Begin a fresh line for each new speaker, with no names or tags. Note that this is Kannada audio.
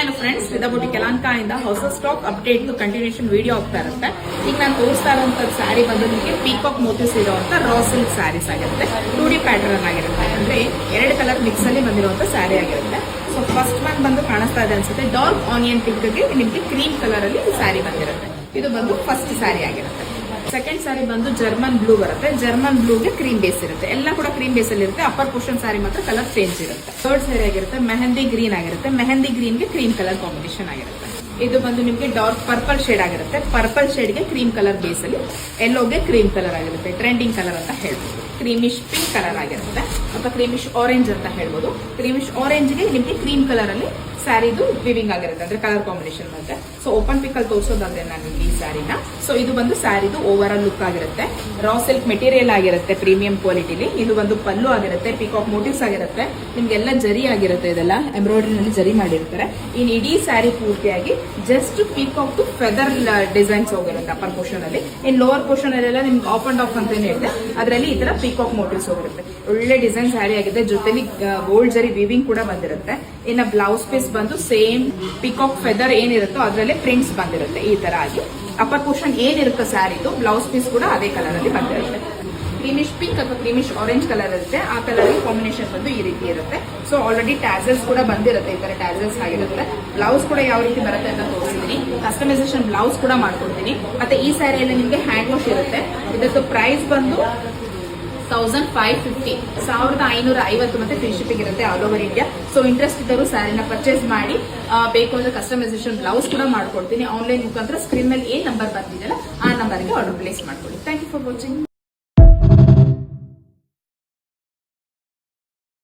ಹಲೋ ಫ್ರೆಂಡ್ಸ್, ವಿದಾಬುಟಿ ಕೆಲಂಕ ಇಂದ ಹೊಸ ಸ್ಟಾಕ್ ಅಪ್ಡೇಟ್ ಕಂಟಿನ್ಯೂಷನ್ ವಿಡಿಯೋ ಆಗ್ತಾ ಇರುತ್ತೆ. ಈಗ ನಾನು ತೋರಿಸ್ತಾ ಇರುವಂತದ್ದು ಸ್ಯಾರಿ ಬಂದು ನಿಮಗೆ ಪೀಕಾಕ್ ಮೋಟಿವ್ಸ್ ಇರುವಂತ ರಾ ಸಿಲ್ಕ್ ಸ್ಯಾರೀಸ್ ಆಗಿರುತ್ತೆ. 2D ಪ್ಯಾಟರ್ನ್ ಆಗಿರುತ್ತೆ. ಅಂದ್ರೆ 2 ಕಲರ್ ಮಿಕ್ಸ್ ಅಲ್ಲಿ ಬಂದಿರುವಂತ ಸ್ಯಾರಿ ಆಗಿರುತ್ತೆ. ಸೊ ಫಸ್ಟ್ ಒನ್ ಬಂದು ಕಾಣಿಸ್ತಾ ಇದೆ ಅನ್ಸುತ್ತೆ, ಡಾರ್ಕ್ ಆನಿಯನ್ ಪಿಂಕ್ ಗೆ ನಿಮಗೆ ಕ್ರೀಮ್ ಕಲರ್ ಅಲ್ಲಿ ಸ್ಯಾರಿ ಬಂದಿರುತ್ತೆ. ಇದು ಬಂದು ಫಸ್ಟ್ ಸ್ಯಾರಿ ಆಗಿರುತ್ತೆ. ಸೆಕೆಂಡ್ ಸ್ಯಾರಿ ಬಂದು ಜರ್ಮನ್ ಬ್ಲೂ ಬರುತ್ತೆ. ಜರ್ಮನ್ ಬ್ಲೂಗೆ ಕ್ರೀಮ್ ಬೇಸ್ ಇರುತ್ತೆ. ಎಲ್ಲ ಕೂಡ ಕ್ರೀಮ್ ಬೇಸ್ ಅಲ್ಲಿ ಇರುತ್ತೆ. ಅಪ್ಪರ್ ಪೋರ್ಷನ್ ಸ್ಯಾರಿ ಮಾತ್ರ ಕಲರ್ ಚೇಂಜ್ ಇರುತ್ತೆ. ಥರ್ಡ್ ಸ್ಯಾರಿ ಆಗಿರುತ್ತೆ ಮೆಹಂದಿ ಗ್ರೀನ್ ಆಗಿರುತ್ತೆ. ಮೆಹಂದಿ ಗ್ರೀನ್ ಗೆ ಕ್ರೀಮ್ ಕಲರ್ ಕಾಂಬಿನೇಷನ್ ಆಗಿರುತ್ತೆ. ಇದು ಬಂದು ನಿಮಗೆ ಡಾರ್ಕ್ ಪರ್ಪಲ್ ಶೇಡ್ ಆಗಿರುತ್ತೆ. ಪರ್ಪಲ್ ಶೇಡ್ ಗೆ ಕ್ರೀಮ್ ಕಲರ್ ಬೇಸ್ ಅಲ್ಲಿ, ಎಲ್ಲೋಗೆ ಕ್ರೀಮ್ ಕಲರ್ ಆಗಿರುತ್ತೆ. ಟ್ರೆಂಡಿಂಗ್ ಕಲರ್ ಅಂತ ಹೇಳ್ಬೋದು. ಕ್ರೀಮಿಶ್ ಪಿಂಕ್ ಕಲರ್ ಆಗಿರುತ್ತೆ ಅಥವಾ ಕ್ರೀಮಿಶ್ ಆರೆಂಜ್ ಅಂತ ಹೇಳ್ಬೋದು. ಕ್ರೀಮಿಶ್ ಆರೆಂಜ್ ಗೆ ನಿಮಗೆ ಕ್ರೀಮ್ ಕಲರ್ ಅಲ್ಲಿ ಸ್ಯಾರಿದು ವಿವಿಂಗ್ ಆಗಿರುತ್ತೆ, ಅಂದ್ರೆ ಕಲರ್ ಕಾಂಬಿನೇಷನ್ ಮತ್ತೆ. ಸೊ ಓಪನ್ ಪಿಕ್ ಅಲ್ಲಿ ತೋರಿಸೋದಾದ್ರೆ ನಾನು ಈ ಸ್ಯಾರಿನ, ಸೊ ಇದು ಬಂದು ಸ್ಯಾರಿದು ಓವರ್ ಆಲ್ ಲುಕ್ ಆಗಿರುತ್ತೆ. ರಾ ಸಿಲ್ಕ್ ಮೆಟೀರಿಯಲ್ ಆಗಿರುತ್ತೆ, ಪ್ರೀಮಿಯಂ ಕ್ವಾಲಿಟಿಲಿ. ಇದು ಒಂದು ಪಲ್ಲು ಆಗಿರುತ್ತೆ, ಪಿಕಾಕ್ ಮೋಟಿವ್ಸ್ ಆಗಿರುತ್ತೆ. ನಿಮ್ಗೆಲ್ಲ ಜರಿ ಆಗಿರುತ್ತೆ, ಇದೆಲ್ಲ ಎಂಬ್ರಾಯ್ಡರಿ ನಲ್ಲಿ ಜರಿ ಮಾಡಿರ್ತಾರೆ. ಇನ್ ಇಡೀ ಸ್ಯಾರಿ ಪೂರ್ತಿಯಾಗಿ just peacock to feather designs ಹೋಗಿರುತ್ತೆ ಅಪ್ಪರ್ ಪೋರ್ಷನ್ ಅಲ್ಲಿ. ಇನ್ ಲೋವರ್ ಪೋರ್ಷನ್ ಅಲ್ಲೆಲ್ಲ ನಿಮ್ಗೆ ಆಫ್ ಅಂಡ್ ಆಫ್ ಅಂತ ಹೇಳಿದೆ, ಅದರಲ್ಲಿ ಈ ತರ ಪಿಕಾಕ್ ಮೋಟಿವ್ಸ್ ಹೋಗಿರುತ್ತೆ. ಒಳ್ಳೆ ಡಿಸೈನ್ ಸ್ಯಾರಿ ಆಗಿದೆ, ಜೊತೆಲಿ ಗೋಲ್ಡ್ ಜರಿ ವಿವಿಂಗ್ ಕೂಡ ಬಂದಿರುತ್ತೆ. ಇನ್ನ ಬ್ಲೌಸ್ ಪೀಸ್ ಬಂದು ಸೇಮ್ ಪಿಕಾಕ್ ಫೆದರ್ ಏನಿರುತ್ತೋ ಅದರಲ್ಲೇ ಪ್ರಿಂಟ್ಸ್ ಬಂದಿರುತ್ತೆ ಈ ತರ ಆಗಿ. ಅಪ್ಪರ್ ಪೋರ್ಷನ್ ಏನಿರುತ್ತೋ ಸ್ಯಾರಿದು ಬ್ಲೌಸ್ ಪೀಸ್ ಕೂಡ ಅದೇ ಕಲರ್ ಅಲ್ಲಿ ಬಂದಿರುತ್ತೆ. ಕ್ರೀಮಿಶ್ ಪಿಂಕ್ ಅಥವಾ ಕ್ರೀಮಿಶ್ ಆರೆಂಜ್ ಕಲರ್ ಇರುತ್ತೆ. ಆ ಕಲರ್ ಕಾಂಬಿನೇಷನ್ ಬಂದು ಈ ರೀತಿ ಇರುತ್ತೆ. ಸೊ ಆಲ್ರೆಡಿ ಟ್ಯಾಸಲ್ಸ್ ಕೂಡ ಬಂದಿರುತ್ತೆ, ಈ ತರ ಟ್ಯಾಸಲ್ಸ್ ಆಗಿರುತ್ತೆ. ಬ್ಲೌಸ್ ಕೂಡ ಯಾವ ರೀತಿ ಬರುತ್ತೆ ಅಂತ ತೋರಿಸ್ತೀನಿ. ಕಸ್ಟಮೈಸೇಷನ್ ಬ್ಲೌಸ್ ಕೂಡ ಮಾಡ್ಕೊಡ್ತೀನಿ. ಮತ್ತೆ ಈ ಸ್ಯಾರಿಯಲ್ಲಿ ನಿಮಗೆ ಹ್ಯಾಂಡ್ ವಾಶ್ ಇರುತ್ತೆ. ಇದಕ್ಕೆ ಪ್ರೈಸ್ ಬಂದು 1550, 1550 ಮತ್ತೆ ಫ್ರೀ ಶಿಪ್ಪಿಂಗ್ ಇರುತ್ತೆ all over India. So interest ಇದ್ದವರು ಸ್ಯಾರಿನ ಪರ್ಚೇಸ್ ಮಾಡಿ. ಬೇಕು ಅಂದ್ರೆ ಕಸ್ಟಮೈಸೇಷನ್ ಬ್ಲೌಸ್ ಕೂಡ ಮಾಡ್ಕೊಡ್ತೀನಿ. ಆನ್ಲೈನ್ ಮುಖಾಂತರ ಸ್ಕ್ರೀನ್ ಮೇಲೆ ಏನ್ ನಂಬರ್ ಬರ್ತಿದೆಯಲ್ಲ ಆ ನಂಬರ್ಗೆ ಆರ್ಡರ್ ಪ್ಲೇಸ್ ಮಾಡ್ಕೊಳ್ಳಿ. Thank you for watching.